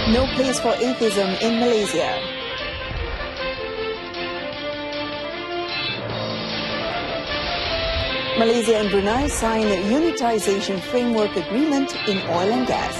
No place for atheism in Malaysia. Malaysia and Brunei sign a Unitisation Framework Agreement in oil and gas.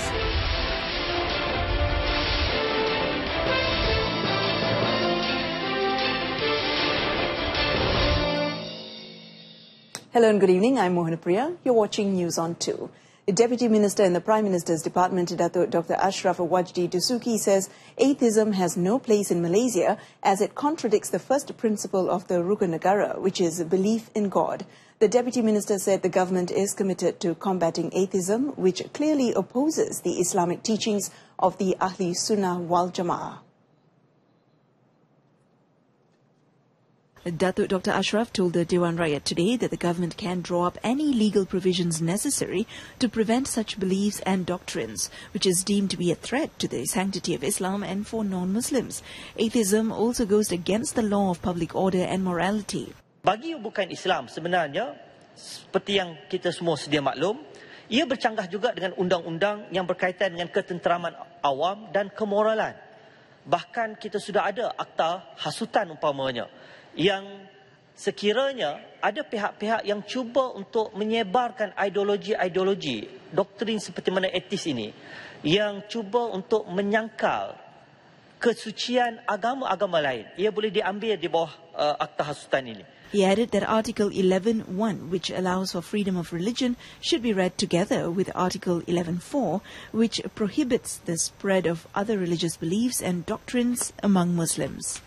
Hello and good evening. I'm MOHANAAPRIYA. You're watching News on 2. The Deputy Minister in the Prime Minister's Department, Dr. Ashraf Wajdi Dusuki, says atheism has no place in Malaysia as it contradicts the first principle of the Rukun Negara, which is belief in God. The Deputy Minister said the government is committed to combating atheism, which clearly opposes the Islamic teachings of the Ahli Sunnah wal Jama'ah. Dr. Ashraf told the Dewan Rakyat today that the government can draw up any legal provisions necessary to prevent such beliefs and doctrines, which is deemed to be a threat to the sanctity of Islam and for non-Muslims. Atheism also goes against the law of public order and morality. Bagi bukan Islam sebenarnya, seperti yang kita semua sedia maklum, ia bercanggah juga dengan undang-undang yang berkaitan dengan ketenteraman awam dan kemoralan. Bahkan kita sudah ada akta hasutan umpamanya, yang sekiranya ada pihak-pihak yang cuba untuk menyebarkan ideologi-ideologi, doktrin seperti mana etis ini, yang cuba untuk menyangkal kesucian agama-agama lain, ia boleh diambil di bawah akta hasutan ini. He added that Article 11.1, which allows for freedom of religion, should be read together with Article 11.4, which prohibits the spread of other religious beliefs and doctrines among Muslims.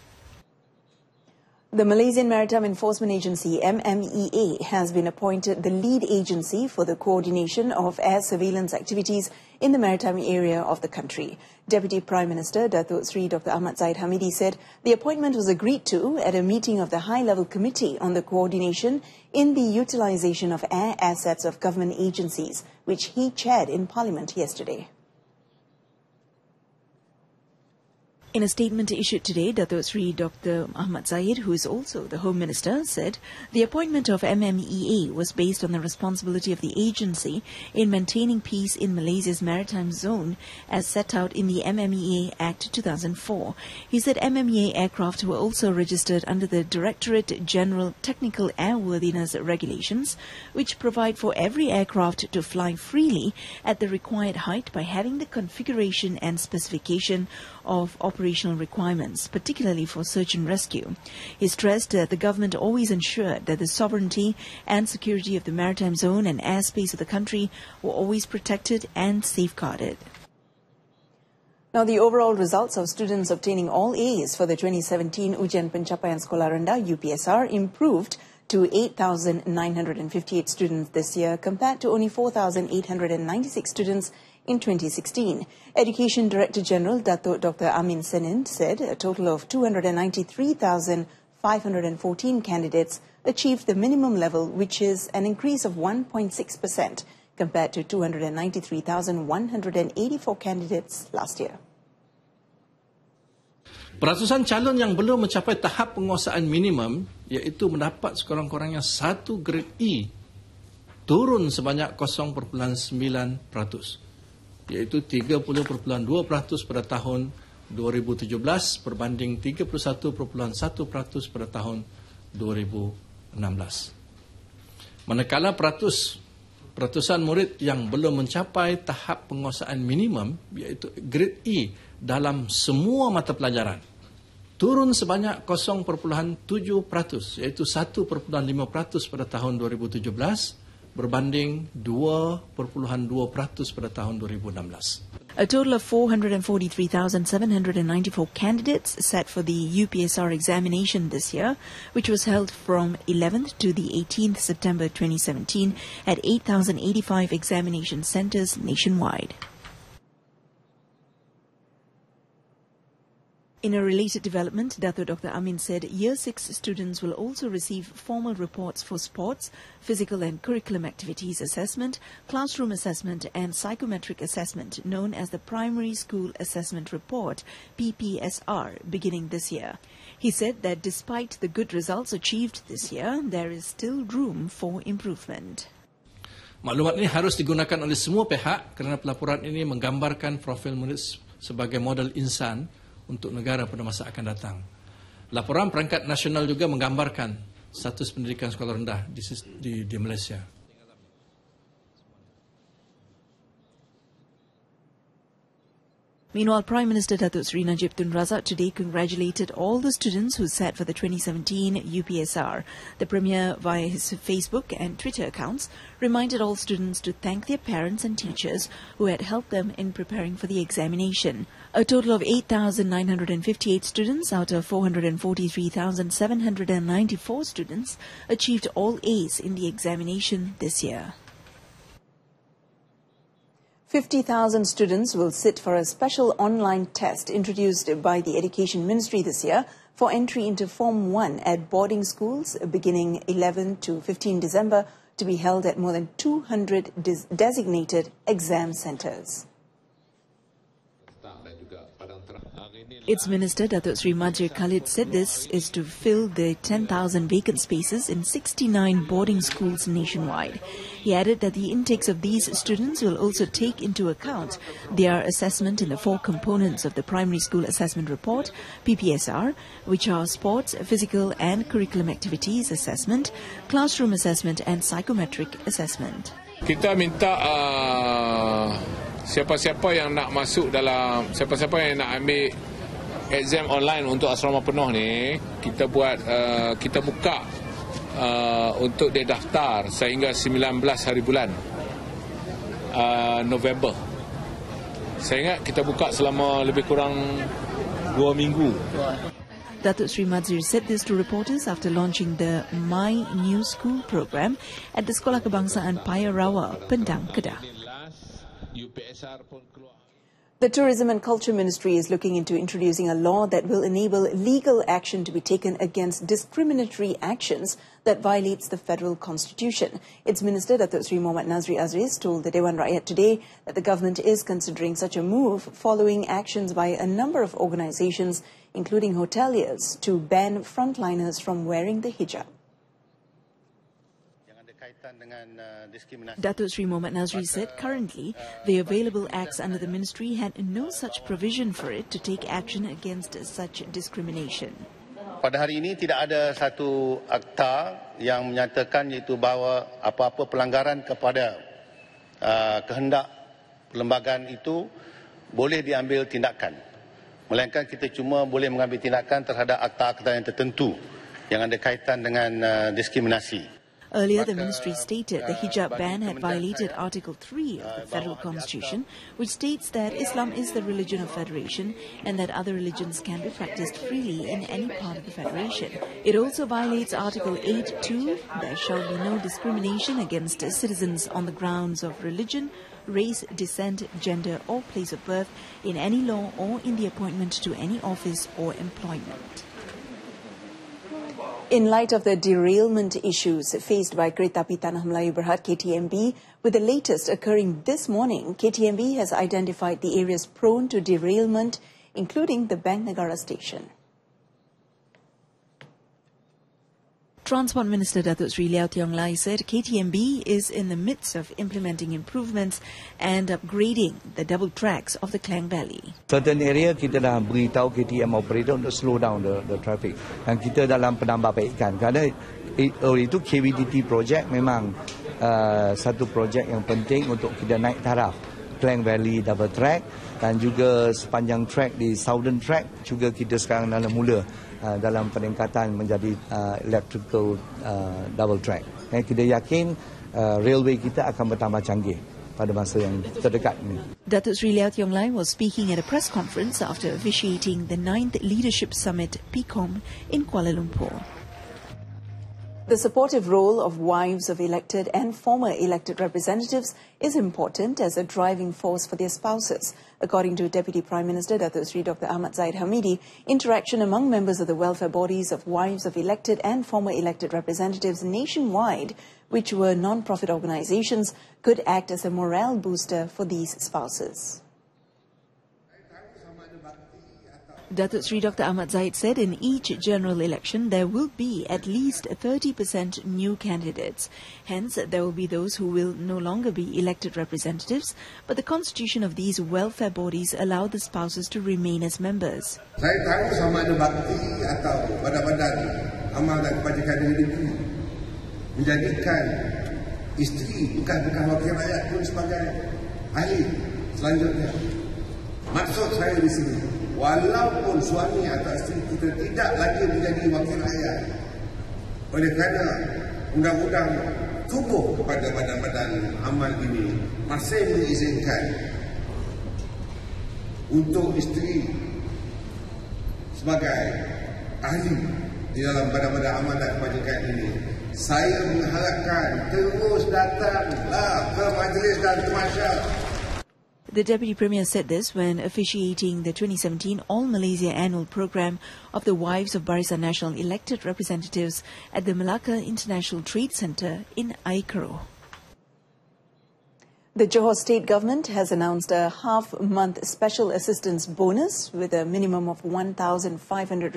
The Malaysian Maritime Enforcement Agency, MMEA, has been appointed the lead agency for the coordination of air surveillance activities in the maritime area of the country. Deputy Prime Minister Datuk Sri Dr. Ahmad Zahid Hamidi said the appointment was agreed to at a meeting of the High-Level Committee on the Coordination in the Utilisation of Air Assets of Government Agencies, which he chaired in Parliament yesterday. In a statement issued today, Datuk Sri Dr. Ahmad Zahid, who is also the Home Minister, said the appointment of MMEA was based on the responsibility of the agency in maintaining peace in Malaysia's maritime zone as set out in the MMEA Act 2004. He said MMEA aircraft were also registered under the Directorate General Technical Airworthiness Regulations, which provide for every aircraft to fly freely at the required height by having the configuration and specification of operational requirements, particularly for search and rescue. He stressed that the government always ensured that the sovereignty and security of the maritime zone and airspace of the country were always protected and safeguarded. Now, the overall results of students obtaining all A's for the 2017 Ujian Pencapaian Sekolah Rendah UPSR improved to 8,958 students this year compared to only 4,896 students in 2016. Education Director General Dr. Amin Senin said a total of 293,514 candidates achieved the minimum level, which is an increase of 1.6% compared to 293,184 candidates last year. Peratusan calon yang belum mencapai tahap penguasaan minimum, iaitu mendapat sekurang-kurangnya 1 grade E, turun sebanyak 0.9%. Iaitu 30.2% pada tahun 2017 berbanding 31.1% pada tahun 2016. Manakala peratusan murid yang belum mencapai tahap penguasaan minimum, iaitu grade E dalam semua mata pelajaran, turun sebanyak 0.7%, iaitu 1.5% pada tahun 2017, berbanding 2.2% pada tahun 2016. A total of 443,794 candidates sat for the UPSR examination this year, which was held from 11th to the 18th September 2017 at 8,085 examination centres nationwide. In a related development, Dr. Amin said Year 6 students will also receive formal reports for sports, physical and curriculum activities assessment, classroom assessment and psychometric assessment known as the Primary School Assessment Report, PPSR, beginning this year. He said that despite the good results achieved this year, there is still room for improvement. Maklumat ini harus digunakan oleh semua pihak kerana pelaporan ini menggambarkan profil murid sebagai model insan untuk negara pada masa akan datang. Laporan Perangkat Nasional juga menggambarkan status pendidikan sekolah rendah di Malaysia. Meanwhile, Prime Minister Datuk Seri Najib Tun Razak today congratulated all the students who sat for the 2017 UPSR. The Premier, via his Facebook and Twitter accounts, reminded all students to thank their parents and teachers who had helped them in preparing for the examination. A total of 8,958 students out of 443,794 students achieved all A's in the examination this year. 50,000 students will sit for a special online test introduced by the Education Ministry this year for entry into Form 1 at boarding schools beginning 11 to 15 December to be held at more than 200 designated exam centres. Its Minister, Datuk Seri Majir Khalid, said this is to fill the 10,000 vacant spaces in 69 boarding schools nationwide. He added that the intakes of these students will also take into account their assessment in the 4 components of the Primary School Assessment Report, PPSR, which are sports, physical and curriculum activities assessment, classroom assessment and psychometric assessment. Kita minta siapa-siapa yang nak masuk dalam, siapa-siapa yang nak ambil exam online untuk asrama penuh ni, kita buat, kita buka untuk dia daftar sehingga 19 hari bulan November. Saya ingat kita buka selama lebih kurang 2 minggu. Datuk Seri Majir said this to reporters after launching the My New School program at the Sekolah Kebangsaan Paya Rawa, Pendang, Kedah. The Tourism and Culture Ministry is looking into introducing a law that will enable legal action to be taken against discriminatory actions that violates the federal constitution. Its Minister, Datuk Seri Mohamed Nazri Azriz, told the Dewan Rakyat today that the government is considering such a move following actions by a number of organisations, including hoteliers, to ban frontliners from wearing the hijab. Datuk Seri Mohamed Nazri said currently the available acts under the ministry had no such provision for it to take action against such discrimination. Pada hari ini tidak ada satu akta yang menyatakan iaitu bahawa apa-apa pelanggaran kepada kehendak perlembagaan itu boleh diambil tindakan. Melainkan kita cuma boleh mengambil tindakan terhadap akta-akta yang tertentu yang ada kaitan dengan diskriminasi. Earlier, the ministry stated the hijab ban had violated Article 3 of the Federal Constitution, which states that Islam is the religion of federation and that other religions can be practiced freely in any part of the federation. It also violates Article 8.2, there shall be no discrimination against citizens on the grounds of religion, race, descent, gender or place of birth in any law or in the appointment to any office or employment. In light of the derailment issues faced by Kereta Api Tanah Melayu Berhad KTMB, with the latest occurring this morning, KTMB has identified the areas prone to derailment, including the Bank Negara station. Transport Minister Datuk Seri Liao Tiong Lai said KTMB is in the midst of implementing improvements and upgrading the double tracks of the Klang Valley. Certain area kita dah beritahu KTM operator untuk slow down the traffic. Dan kita dalam penambahbaikan. Kerana itu KVDT project memang satu projek yang penting untuk kita naik taraf Klang Valley double track dan juga sepanjang track di Southern Track juga kita sekarang dalam mula dalam peningkatan menjadi electrical double track. Kita yakin railway kita akan bertambah canggih pada masa yang terdekat ini. Datuk Seri Liao Tiong Lai was speaking at a press conference after officiating the 9th Leadership Summit PCOM in Kuala Lumpur. The supportive role of wives of elected and former elected representatives is important as a driving force for their spouses. According to Deputy Prime Minister Datuk Seri Dr. Ahmad Zahid Hamidi, interaction among members of the welfare bodies of wives of elected and former elected representatives nationwide, which were non-profit organizations, could act as a morale booster for these spouses. Datuk Sri Dr. Ahmad Zahid said in each general election there will be at least 30% new candidates. Hence, there will be those who will no longer be elected representatives, but the constitution of these welfare bodies allow the spouses to remain as members. Saya tahu sama ada bakti atau badan-badan amal dan kebajikan negeri menjadikan isteri bukan wakil rakyat pun sebagai ahli selanjutnya. Maksud saya di sini, walaupun suami atau isteri kita tidak lagi menjadi wakil rakyat, oleh kerana undang-undang tubuh kepada badan-badan amal ini masih mengizinkan untuk isteri sebagai ahli di dalam badan-badan amal dan kebajikan ini, saya mengharapkan terus datanglah ke majlis dan ke masyarakat. The Deputy Premier said this when officiating the 2017 All Malaysia Annual Programme of the Wives of Barisan Nasional Elected Representatives at the Malacca International Trade Centre in Aikaro. The Johor State Government has announced a half-month special assistance bonus with a minimum of 1,500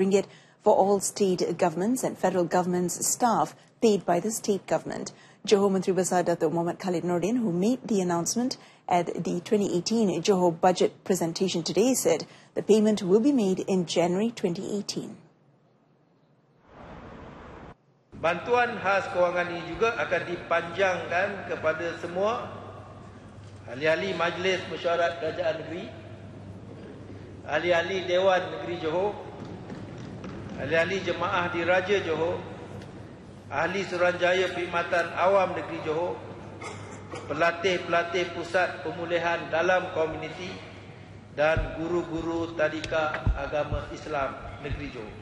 ringgit for all state governments and federal government's staff paid by the state government. Johor Menteri Besar Datuk Mohamed Khalid Nordin, who made the announcement at the 2018 Johor budget presentation today, said the payment will be made in January 2018. Bantuan khas kewangan ini juga akan dipanjangkan kepada semua ahli-ahli Majlis Mesyuarat Kerajaan Negeri, ahli-ahli Dewan Negeri Johor, ahli-ahli Jemaah Diraja Johor, ahli Suruhanjaya Perkhidmatan Awam Negeri Johor, pelatih-pelatih pusat pemulihan dalam komuniti dan guru-guru tadika agama Islam Negeri Johor.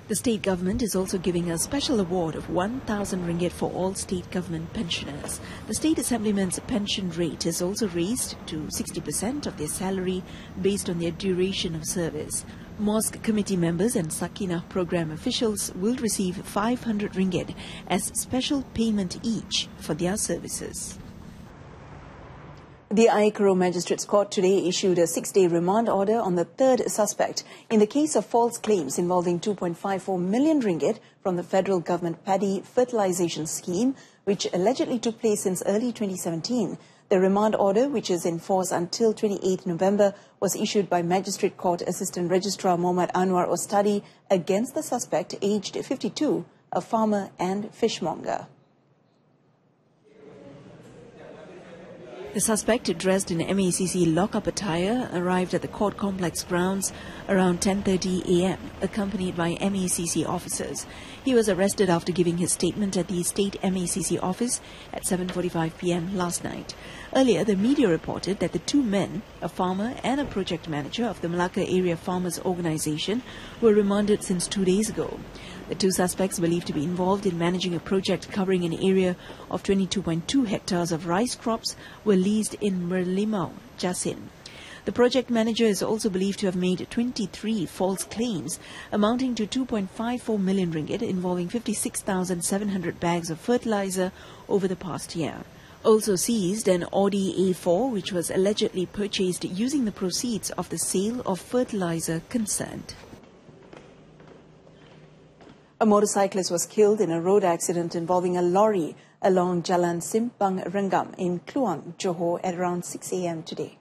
The state government is also giving a special award of 1,000 ringgit for all state government pensioners. The state assemblyman's pension rate is also raised to 60% of their salary based on their duration of service. Mosque committee members and Sakinah program officials will receive 500 ringgit as special payment each for their services. The Aikaro Magistrates Court today issued a 6-day remand order on the third suspect in the case of false claims involving 2.54 million ringgit from the federal government paddy fertilization scheme, which allegedly took place since early 2017. The remand order, which is in force until 28 November, was issued by Magistrate Court Assistant Registrar Muhammad Anwar Ostadi against the suspect, aged 52, a farmer and fishmonger. The suspect, dressed in MACC lock-up attire, arrived at the court complex grounds around 10:30 a.m., accompanied by MACC officers. He was arrested after giving his statement at the state MACC office at 7:45 p.m. last night. Earlier, the media reported that the two men, a farmer and a project manager of the Malacca Area Farmers Organisation, were remanded since 2 days ago. The two suspects, believed to be involved in managing a project covering an area of 22.2 hectares of rice crops, were leased in Merlimau, Jasin. The project manager is also believed to have made 23 false claims amounting to 2.54 million ringgit involving 56,700 bags of fertilizer over the past year. Also seized an Audi A4, which was allegedly purchased using the proceeds of the sale of fertilizer concerned. A motorcyclist was killed in a road accident involving a lorry along Jalan Simpang Renggam in Kluang, Johor at around 6 a.m. today.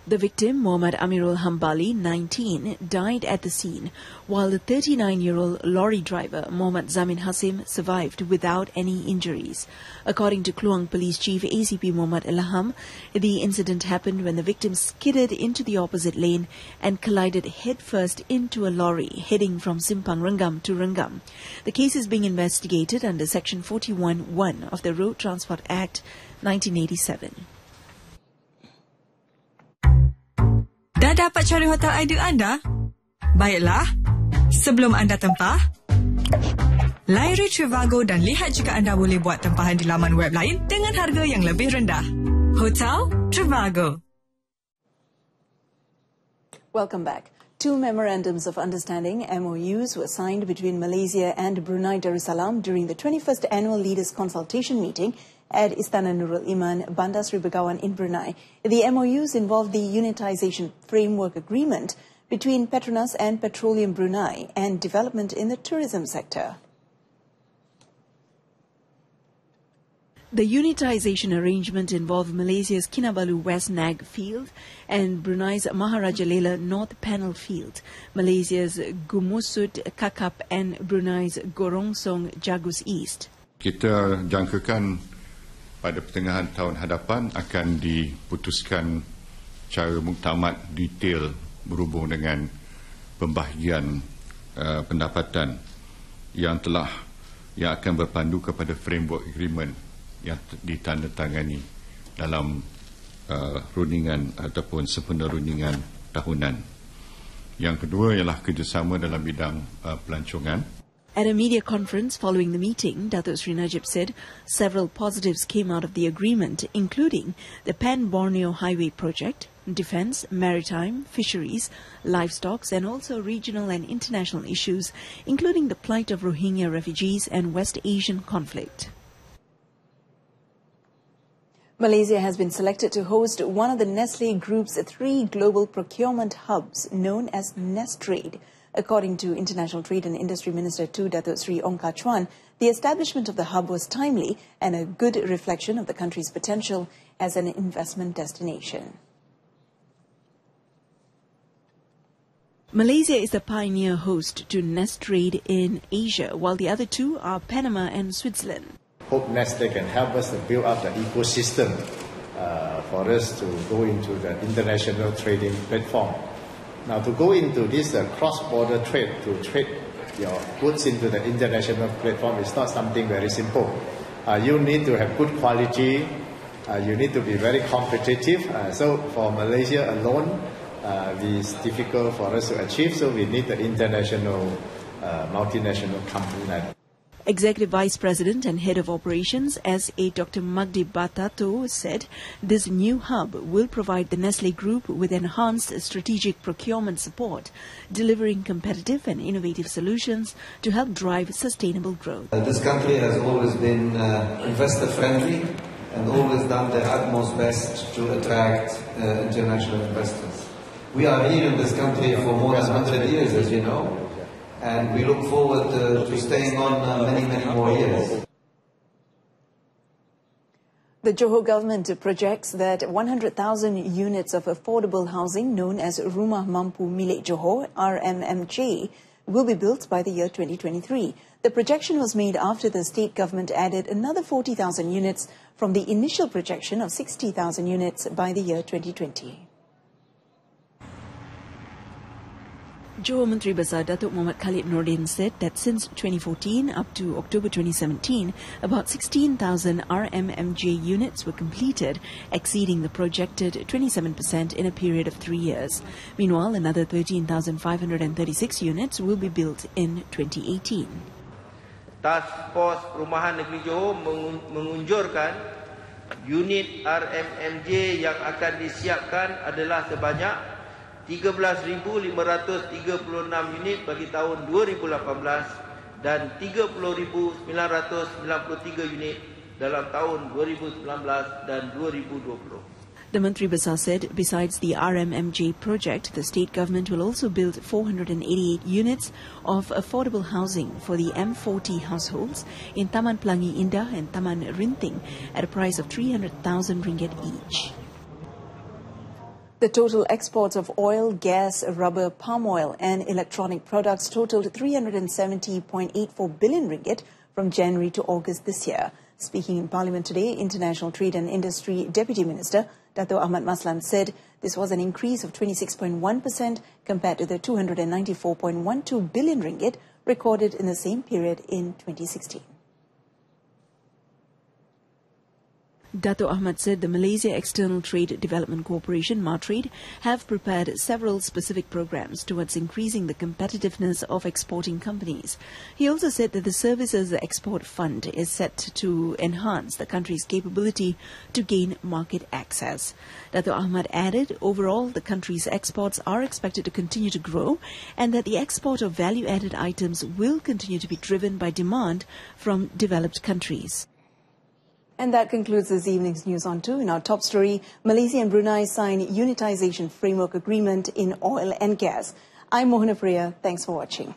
The victim, Muhammad Amirul Hambali, 19, died at the scene, while the 39-year-old lorry driver, Muhammad Zamin Hasim, survived without any injuries. According to Kluang Police Chief ACP Muhammad Ilham, the incident happened when the victim skidded into the opposite lane and collided headfirst into a lorry heading from Simpang Renggam to Renggam. The case is being investigated under Section 41(1) of the Road Transport Act 1987. Dah dapat cari hotel ideal anda? Baiklah, sebelum anda tempah, layari Trivago dan lihat jika anda boleh buat tempahan di laman web lain dengan harga yang lebih rendah. Hotel Trivago. Welcome back. Two memorandums of understanding, MOUs, were signed between Malaysia and Brunei Darussalam during the 21st Annual Leaders Consultation Meeting at Istana Nurul Iman, Bandar Seri Begawan in Brunei. The MOUs involve the Unitisation Framework Agreement between Petronas and Petroleum Brunei and development in the tourism sector. The unitisation arrangement involved Malaysia's Kinabalu West Nag field and Brunei's Maharajalela North Panel field, Malaysia's Gumusut Kakap and Brunei's Gorongsong Jagus East. Kita jangkakan pada pertengahan tahun hadapan akan diputuskan cara muktamad detail berhubung dengan pembahagian pendapatan yang akan berpandu kepada framework agreement yang ditandatangani dalam rundingan ataupun sempena rundingan tahunan. Yang kedua ialah kerjasama dalam bidang pelancongan. At a media conference following the meeting, Datuk Sri Najib said several positives came out of the agreement, including the Pan-Borneo Highway project, defence, maritime, fisheries, livestock, and also regional and international issues, including the plight of Rohingya refugees and West Asian conflict. Malaysia has been selected to host one of the Nestle Group's 3 global procurement hubs known as Nestrade. According to International Trade and Industry Minister Tu Datuk Sri Ong Kah Chuan, the establishment of the hub was timely and a good reflection of the country's potential as an investment destination. Malaysia is the pioneer host to Nestrade in Asia, while the other 2 are Panama and Switzerland. Hope Nestle can help us to build up the ecosystem for us to go into the international trading platform. Now, to go into this cross-border trade, to trade your goods into the international platform is not something very simple. You need to have good quality, you need to be very competitive. So for Malaysia alone, it's difficult for us to achieve, so we need the international multinational company. Executive Vice President and Head of Operations, SA Dr. Magdi Batato, said this new hub will provide the Nestle Group with enhanced strategic procurement support, delivering competitive and innovative solutions to help drive sustainable growth. This country has always been investor-friendly and always done their utmost best to attract international investors. We are here in this country for more than 100 years, as you know. And we look forward to staying on many, many more years. The Johor government projects that 100,000 units of affordable housing known as Rumah Mampu Milik Johor, RMMJ, will be built by the year 2023. The projection was made after the state government added another 40,000 units from the initial projection of 60,000 units by the year 2020. Johor Menteri Besar Datuk Muhammad Khalid Nordin said that since 2014 up to October 2017, about 16,000 RMMJ units were completed, exceeding the projected 27% in a period of 3 years. Meanwhile, another 13,536 units will be built in 2018. Task Force Perumahan Negeri Johor mengunjurkan unit RMMJ yang akan disiapkan adalah sebanyak 13,536 unit bagi tahun 2018 dan 30,993 unit dalam tahun 2019 dan 2020. The Menteri Besar said besides the RMMJ project, the state government will also build 488 units of affordable housing for the M40 households in Taman Pelangi Indah and Taman Rinting at a price of 300,000 ringgit each. The total exports of oil, gas, rubber, palm oil and electronic products totaled 370.84 billion ringgit from January to August this year. Speaking in Parliament today, International Trade and Industry Deputy Minister Dato' Ahmad Maslan said this was an increase of 26.1% compared to the 294.12 billion ringgit recorded in the same period in 2016. Dato Ahmad said the Malaysia External Trade Development Corporation, MATRADE, have prepared several specific programs towards increasing the competitiveness of exporting companies. He also said that the Services Export Fund is set to enhance the country's capability to gain market access. Dato Ahmad added, overall, the country's exports are expected to continue to grow and that the export of value-added items will continue to be driven by demand from developed countries. And that concludes this evening's News on 2. In our top story, Malaysia and Brunei sign Unitisation Framework Agreement in oil and gas. I'm MOHANAAPRIYA. Thanks for watching.